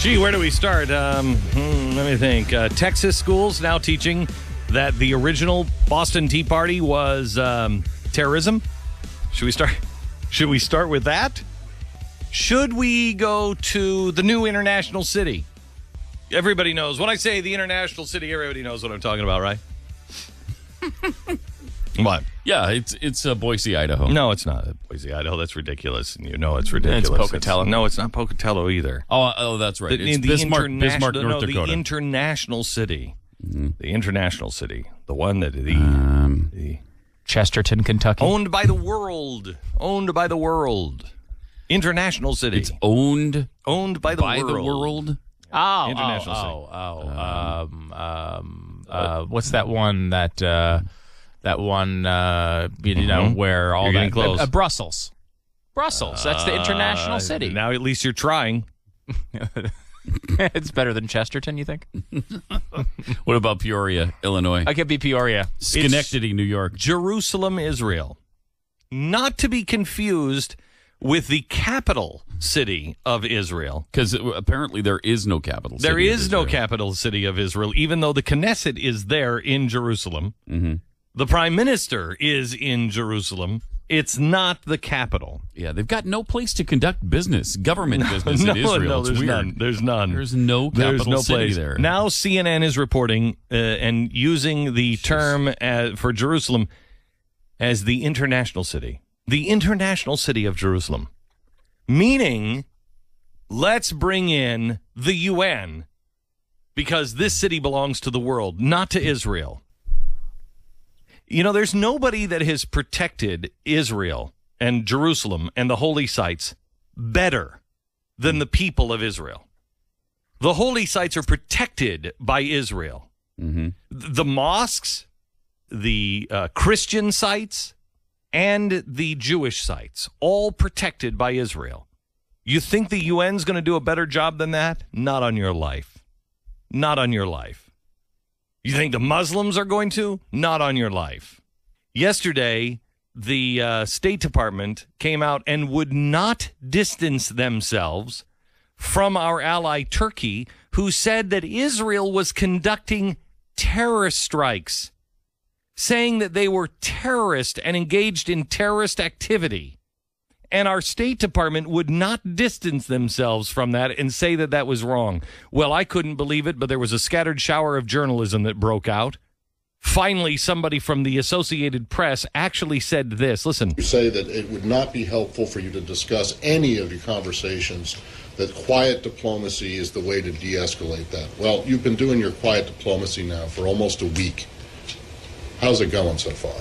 Gee, where do we start? Let me think. Texas schools now teaching that the original Boston Tea Party was terrorism. Should we start with that? Should we go to the new international city? Everybody knows. When I say the international city, everybody knows what I'm talking about, right? What? Yeah, it's Boise, Idaho. No, it's not Boise, Idaho. That's ridiculous. And you know it's ridiculous. It's Pocatello. No, it's not Pocatello either. Oh, that's right. It's Bismarck, North Dakota. The international city. Mm-hmm. The international city. The one that the Chesterton, Kentucky. Owned by the world. International city. It's owned by the world. Oh, international city. What's that one where all You're that close. Brussels. That's the international city. Now at least you're trying. It's better than Chesterton, you think? What about Peoria, Illinois? I could be Peoria. Schenectady, New York. Jerusalem, Israel. Not to be confused with the capital city of Israel. Because apparently there is no capital city. There is no capital city of Israel, even though the Knesset is there in Jerusalem. Mm-hmm. The prime minister is in Jerusalem. It's not the capital. Yeah, they've got no place to conduct business, government business in Israel. No, it's there's weird. none. There's none. There's no capital city place there. Now CNN is reporting and using the term for Jerusalem as the international city. The international city of Jerusalem. Meaning, let's bring in the UN because this city belongs to the world, not to Israel. You know, there's nobody that has protected Israel and Jerusalem and the holy sites better than the people of Israel. The holy sites are protected by Israel. Mm-hmm. The mosques, the Christian sites, and the Jewish sites, all protected by Israel. You think the UN's going to do a better job than that? Not on your life. Not on your life. You think the Muslims are going to? Not on your life. Yesterday, the State Department came out and would not distance themselves from our ally Turkey, who said that Israel was conducting terrorist strikes, saying that they were terrorist and engaged in terrorist activity. And our State Department would not distance themselves from that and say that that was wrong. Well, I couldn't believe it, but there was a scattered shower of journalism that broke out. Finally, somebody from the Associated Press actually said this. Listen. You say that it would not be helpful for you to discuss any of your conversations, that quiet diplomacy is the way to de-escalate that. Well, you've been doing your quiet diplomacy now for almost a week. How's it going so far?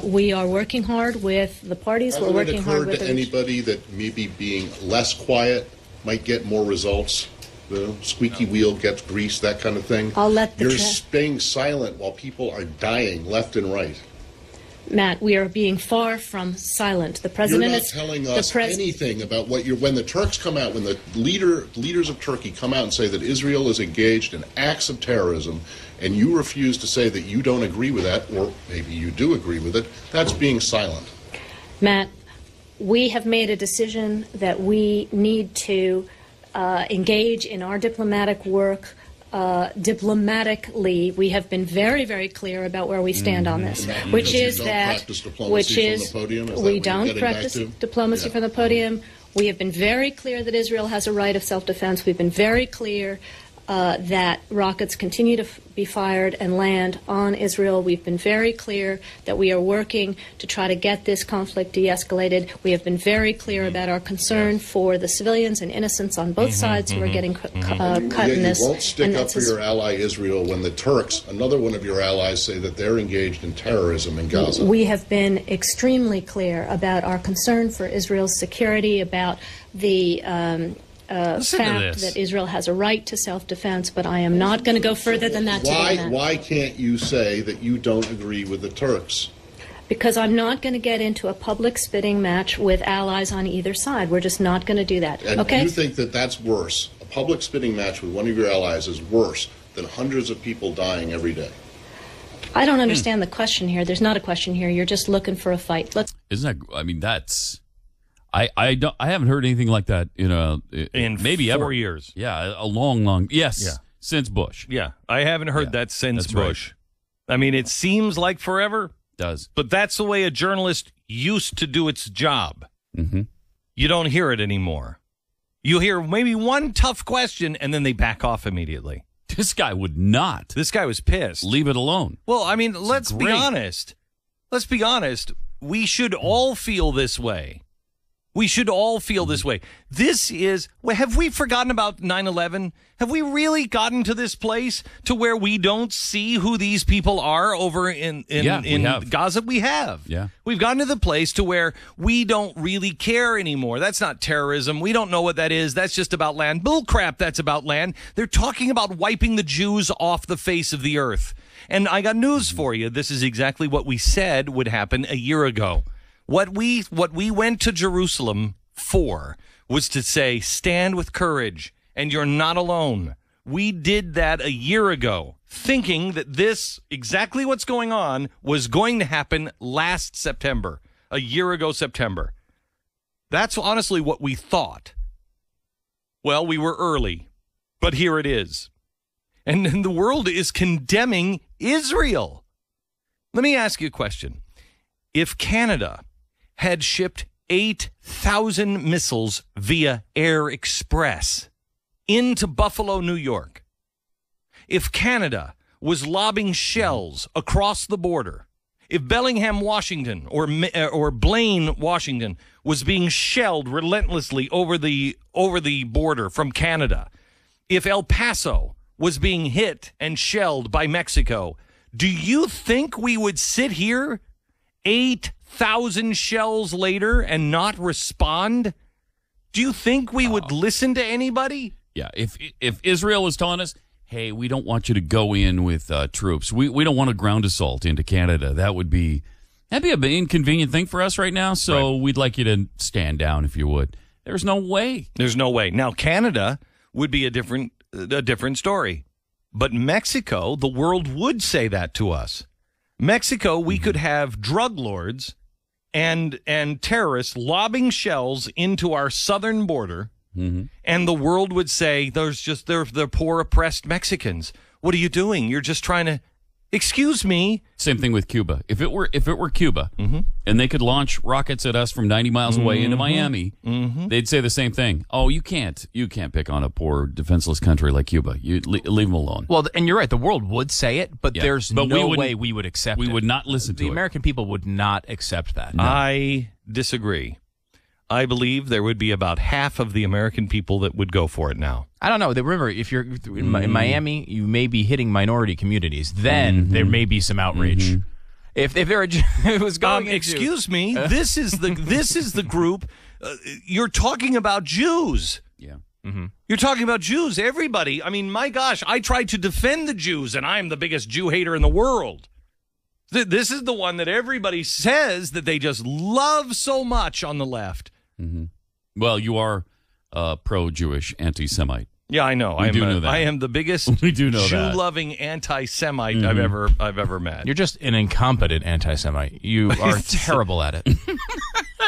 We are working hard with the parties. Hasn't We're working hard with to anybody that maybe being less quiet might get more results? The squeaky wheel gets greased, that kind of thing? I'll let the You're staying silent while people are dying left and right. Matt, we are being far from silent. The president You're not telling us anything about what you're. When the Turks come out, when the leaders of Turkey come out and say that Israel is engaged in acts of terrorism, and you refuse to say that you don't agree with that, or maybe you do agree with it, that's being silent. Matt, we have made a decision that we need to engage in our diplomatic work diplomatically. We have been very, very clear about where we stand on this, which is that we don't practice diplomacy from the podium. We have been very clear that Israel has a right of self-defense. We've been very clear that rockets continue to be fired and land on Israel. We've been very clear that we are working to try to get this conflict de-escalated. We have been very clear about our concern for the civilians and innocents on both sides who are getting cut in this. You won't stick up for your ally Israel when the Turks, another one of your allies, say that they're engaged in terrorism in Gaza. We have been extremely clear about our concern for Israel's security, about the fact that Israel has a right to self-defense, but I am not going to go further than that today. Why can't you say that you don't agree with the Turks? Because I'm not going to get into a public spitting match with allies on either side. We're just not going to do that. And okay? you think that that's worse? A public spitting match with one of your allies is worse than hundreds of people dying every day? I don't understand the question here. There's not a question here. You're just looking for a fight. Isn't that, I mean, that's, I haven't heard anything like that in maybe 4 ever. years. Yeah, a long yes. Yeah. Since Bush. Yeah, I haven't heard that since that's right. Bush. I mean, it seems like forever. Does. But that's the way a journalist used to do its job. Mm-hmm. You don't hear it anymore. You hear maybe one tough question, and then they back off immediately. This guy would not. This guy was pissed. Leave it alone. Well, I mean, let's be honest. Let's be honest. We should all feel this way. We should all feel this way. This is, have we forgotten about 9/11? Have we really gotten to this place to where we don't see who these people are over in Gaza? We have. Yeah. We've gotten to the place to where we don't really care anymore. That's not terrorism. We don't know what that is. That's just about land. Bull crap, that's about land. They're talking about wiping the Jews off the face of the earth. And I got news for you. This is exactly what we said would happen a year ago. What we went to Jerusalem for was to say, stand with courage, and you're not alone. We did that a year ago, thinking that this, exactly what's going on, was going to happen last September, a year ago September. That's honestly what we thought. Well, we were early, but here it is. And then the world is condemning Israel. Let me ask you a question. If Canada had shipped 8,000 missiles via Air Express into Buffalo, New York, if Canada was lobbing shells across the border, if Bellingham, Washington, or Blaine, Washington, was being shelled relentlessly over the border from Canada, if El Paso was being hit and shelled by Mexico, do you think we would sit here 8,000 shells later and not respond? Do you think we would listen to anybody? Yeah, if Israel was telling us, hey, we don't want you to go in with troops. We don't want a ground assault into Canada. That'd be an inconvenient thing for us right now, so we'd like you to stand down if you would. There's no way. There's no way. Now, Canada would be a different story. But Mexico, the world would say that to us. Mexico, we could have drug lords and terrorists lobbing shells into our southern border, and the world would say, they're poor, oppressed Mexicans. What are you doing? You're just trying to... Excuse me. Same thing with Cuba. If it were Cuba, and they could launch rockets at us from 90 miles away into Miami, they'd say the same thing. Oh, you can't pick on a poor, defenseless country like Cuba. You leave them alone. Well, and you're right. The world would say it, but there's no way we would accept it. We would not listen to it. The American people would not accept that. No. I disagree. I believe there would be about half of the American people that would go for it now. I don't know. Remember, if you're in Miami, you may be hitting minority communities. Then there may be some outrage. If there it was going. Excuse me. This is the group. You're talking about Jews. Yeah. You're talking about Jews. Everybody. I mean, my gosh, I tried to defend the Jews, and I am the biggest Jew hater in the world. This is the one that everybody says that they just love so much on the left. Well, you are pro-Jewish anti-Semite. Yeah, I know. We do know that. I am the biggest we do know Jew-loving anti-Semite I've ever met. You're just an incompetent anti-Semite. You are terrible at it.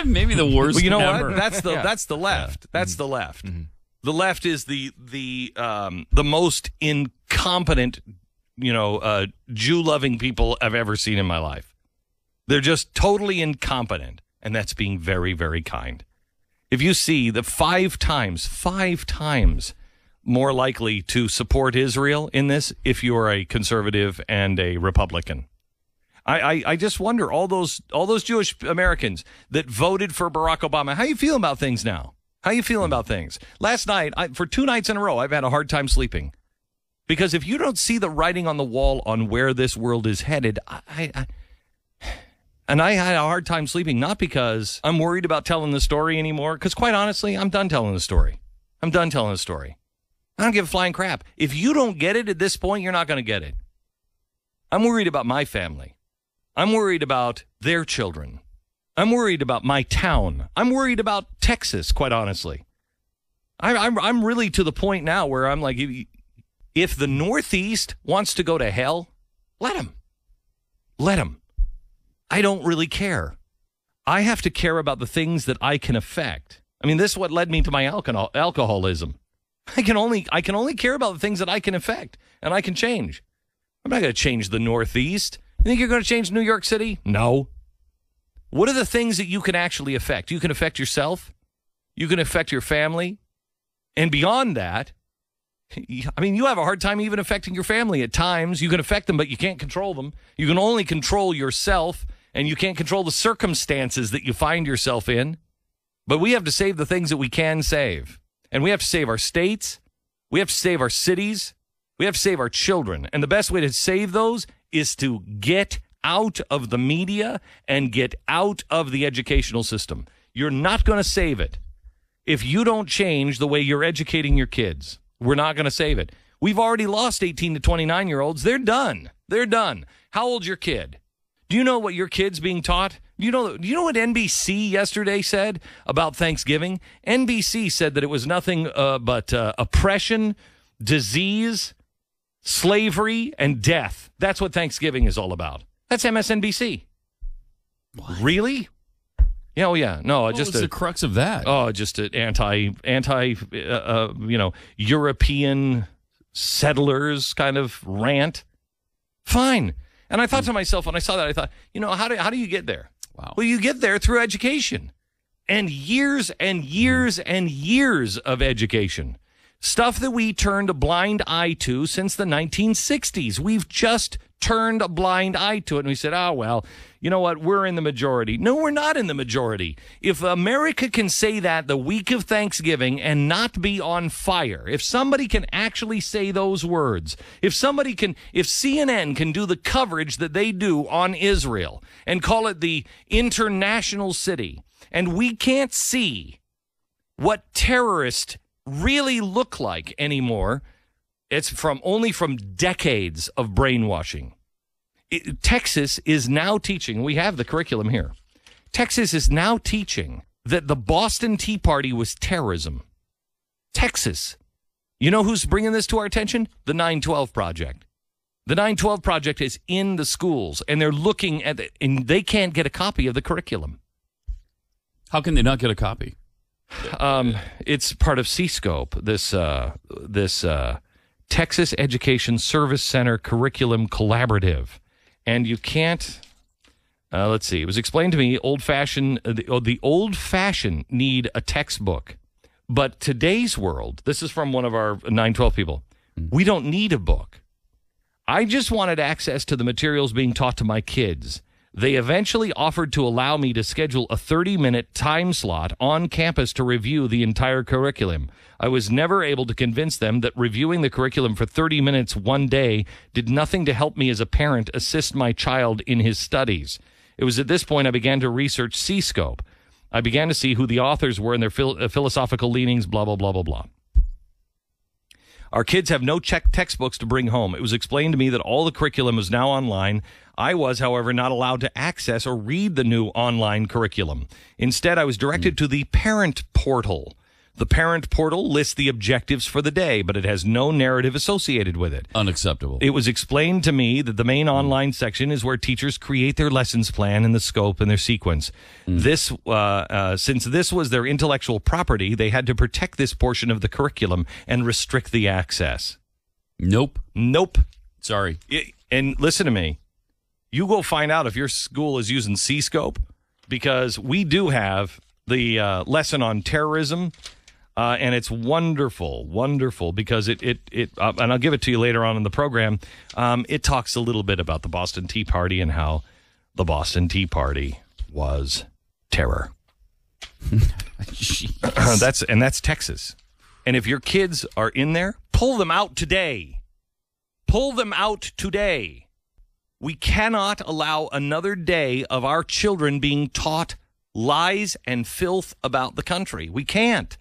Maybe the worst. Well, you know ever. what? That's the left. That's the left. The left is the most incompetent, Jew-loving people I've ever seen in my life. They're just totally incompetent, and that's being very, very kind. If you see the five times more likely to support Israel in this if you're a conservative and a Republican. I just wonder, all those Jewish Americans that voted for Barack Obama, how you feeling about things now? How you feeling about things? Last night, for 2 nights in a row, I've had a hard time sleeping. Because if you don't see the writing on the wall on where this world is headed, I had a hard time sleeping, not because I'm worried about telling the story anymore, because quite honestly, I'm done telling the story. I don't give a flying crap. If you don't get it at this point, you're not going to get it. I'm worried about my family. I'm worried about their children. I'm worried about my town. I'm worried about Texas, quite honestly. I'm really to the point now where I'm like, if the Northeast wants to go to hell, let them. Let them. I don't really care. I have to care about the things that I can affect. I mean, this is what led me to my alcoholism. I can only care about the things that I can affect and I can change. I'm not going to change the Northeast. You think you're going to change New York City? No. What are the things that you can actually affect? You can affect yourself. You can affect your family. And beyond that, I mean, you have a hard time even affecting your family at times. You can affect them, but you can't control them. You can only control yourself, and you can't control the circumstances that you find yourself in. But we have to save the things that we can save. And we have to save our states. We have to save our cities. We have to save our children. And the best way to save those is to get out of the media and get out of the educational system. You're not going to save it if you don't change the way you're educating your kids. We're not going to save it. We've already lost 18 to 29-year-olds. They're done. They're done. How old's your kid? Do you know what your kid's being taught? Do you know what NBC yesterday said about Thanksgiving? NBC said that it was nothing but oppression, disease, slavery, and death. That's what Thanksgiving is all about. That's MSNBC. What? Really? Yeah, oh yeah. No, what just was the crux of that? Oh, just an anti European settlers kind of rant. Fine. And I thought to myself, when I saw that, I thought, how do you get there? Wow. Well, you get there through education and years and years and years of education. Stuff that we turned a blind eye to since the 1960s. We've just turned a blind eye to it. And we said, well, you know what? We're in the majority. No, we're not in the majority. If America can say that the week of Thanksgiving and not be on fire, if somebody can actually say those words, if CNN can do the coverage that they do on Israel and call it the international city, and we can't see what terrorists really look like anymore, it's only from decades of brainwashing. Texas is now teaching, we have the curriculum here, Texas is now teaching that the Boston Tea Party was terrorism. Texas. You know who's bringing this to our attention? The 9/12 Project. The 9/12 Project is in the schools, and they're looking at it, and they can't get a copy of the curriculum. How can they not get a copy? It's part of C-Scope, this Texas Education Service Center Curriculum Collaborative. And you can't, let's see, it was explained to me, the old-fashioned need a textbook. But today's world, this is from one of our 9/12 people, we don't need a book. I just wanted access to the materials being taught to my kids. They eventually offered to allow me to schedule a 30-minute time slot on campus to review the entire curriculum. I was never able to convince them that reviewing the curriculum for 30 minutes one day did nothing to help me as a parent assist my child in his studies. It was at this point I began to research C-Scope. I began to see who the authors were and their philosophical leanings, blah, blah, blah, blah, blah. Our kids have no textbooks to bring home. It was explained to me that all the curriculum is now online. I was, however, not allowed to access or read the new online curriculum. Instead, I was directed to the parent portal. The parent portal lists the objectives for the day, but it has no narrative associated with it. Unacceptable. It was explained to me that the main online section is where teachers create their lessons plan and the scope and their sequence. This, since this was their intellectual property, they had to protect this portion of the curriculum and restrict the access. Nope. Sorry. And listen to me. You go find out if your school is using C-Scope, because we do have the lesson on terrorism. And it's wonderful because it and I'll give it to you later on in the program. It talks a little bit about the Boston Tea Party and how the Boston Tea Party was terror. That's Texas. And if your kids are in there, pull them out today. We cannot allow another day of our children being taught lies and filth about the country. We can't.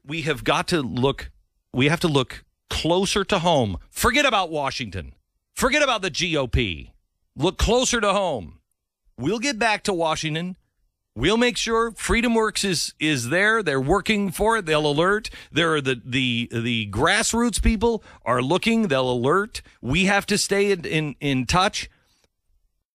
We have to look closer to home. Forget about Washington. Forget about the GOP. Look closer to home. We'll get back to Washington. We'll make sure Freedom Works is there. They're working for it. They'll alert. There are the grassroots people are looking. They'll alert. We have to stay in touch.